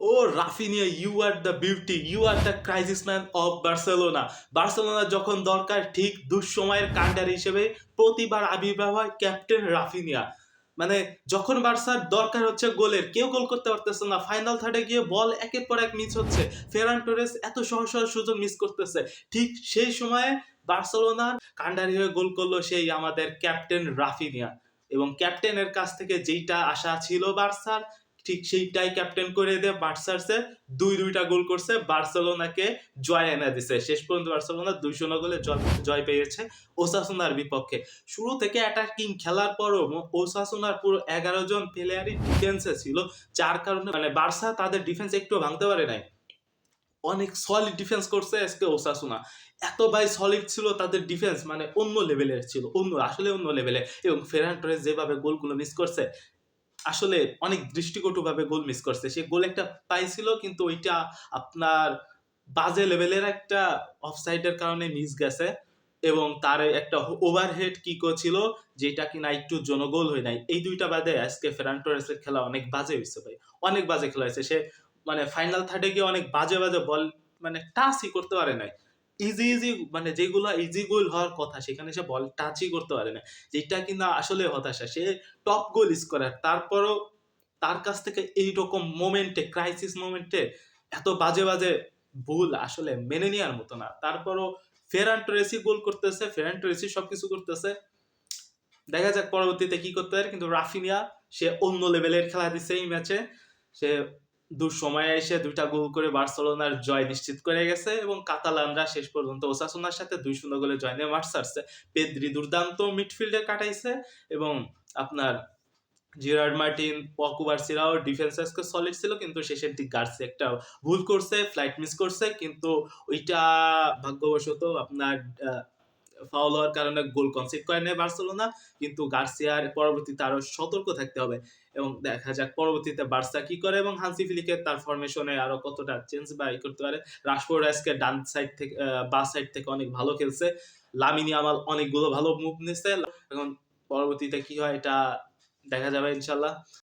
O Raphinha, you are the beauty, you are the crisis man of Barcelona. Barcelona যখন দরকার ঠিক দুঃসময়ের কাণ্ডারি হিসেবে প্রতিবার আবির্ভাব হয় ক্যাপ্টেন রাফিনিয়া। মানে যখন বার্সার দরকার হচ্ছে গোলের, কেউ গোল করতে পারতেছে না, ফাইনাল থার্ডে গিয়ে বল একের পর এক মিস হচ্ছে, ফেরান টোরেস এত সহজ সহজ সুযোগ মিস করতেছে, ঠিক সেই সময়ে বার্সেলোনার কাণ্ডারি হয়ে গোল করলো সেই আমাদের ক্যাপ্টেন রাফিনিয়া। এবং ক্যাপ্টেনের কাছ থেকে যেইটা আশা ছিল বার্সার, ঠিক সেইটাই ক্যাপ্টেন করে দিয়ে বার্সার্সে দুইটা গোল করছে, বার্সেলোনাকে জয় এনে দিছে। শেষ পর্যন্ত বার্সেলোনা 2-0 গোলে জয় পেয়েছে ওসাসুনার বিপক্ষে। শুরু থেকে অ্যাটাকিং খেলার পরও ওসাসুনার পুরো 11 জন প্লেয়ারই ডিফেন্সে ছিল, যার কারণে মানে বার্সা তাদের ডিফেন্স একটু ভাঙতে পারে নাই। অনেক সলিড ডিফেন্স করছে আজকে ওসাসুনা। এত ভাই সলিড ছিল তাদের ডিফেন্স, মানে অন্য লেভেলের ছিল, আসলে অন্য লেভেলে। এবং ফেরান টোরেস যেভাবে গোলগুলো মিস করছে, আসলে অনেক দৃষ্টিকটুভাবে গোল মিস করছে। সে গোল একটা পাইছিল, কিন্তু ওইটা আপনার বাজে লেভেলের একটা অফসাইডের কারণে মিস গেছে। এবং তার একটা ওভারহেড কিকও ছিল, যেটা কিনা একটু জন্য গোল হয় নাই। এই দুইটা বাদে আজকে ফেরান টোরেসের খেলা অনেক বাজে হয়েছে ভাই, অনেক বাজে খেলা হয়েছে। সে মানে ফাইনাল থার্ডে গিয়ে অনেক বাজে বাজে বল মানে টাচই করতে পারে নাই। ইজি মানে যেগুলো ইজি গোল হওয়ার কথা, সেখানে সে বল টাচই করতে পারে না, যেটা কিনা আসলে হতাশা। সে টপ গোল স্কোরার, তারপরও তার কাছ থেকে এইরকম মোমেন্টে, ক্রাইসিস মোমেন্টে এত বাজে বাজে ভুল আসলে মেনে নেওয়ার মতো না। তারপরও ফেরান টোরেসি গোল করতেছে, ফেরান টোরেসি সবকিছু করতেছে, দেখা যাক পরবর্তীতে কি করতে পারে। কিন্তু রাফিনিয়া সে অন্য লেভেলের খেলা দিচ্ছে এই ম্যাচে। সে দুঃসময়ে এসে দুইটা গোল করে বার্সেলোনার জয় নিশ্চিত করে গেছে, এবং কাতালানরা শেষ পর্যন্ত ওসাসুনার সাথে 2-0 গোলে জয় নিয়ে মাঠ ছাড়ছে। পেদ্রি দুর্দান্ত মিডফিল্ডে কাটাইছে, এবং আপনার জিরার্ড মার্টিন, পকুবার্সিরাও ডিফেন্স আজকে সলিড ছিল, কিন্তু শেষের দিক গার্সি একটা ভুল করছে, ফ্লাইট মিস করছে, কিন্তু ওইটা ভাগ্যবশত আপনার ফাউল হওয়ার কারণে গোল কনসিড করে নেয় বার্সেলোনা। কিন্তু গার্সিয়ার পরবর্তীতে আরো সতর্ক থাকতে হবে, এবং দেখা যাক পরবর্তীতে বার্সা কি করে, এবং হান্সি ফ্লিকে তার ফরমেশনে আরো কতটা চেঞ্জ বা ই করতে পারে। রাশফোর্ড আজকে ডান সাইড থেকে বাঁ সাইড থেকে অনেক ভালো খেলছে, লামিন ইয়ামাল অনেকগুলো ভালো মুভ নিচ্ছে। এখন পরবর্তীতে কি হয় এটা দেখা যাবে ইনশাল্লাহ।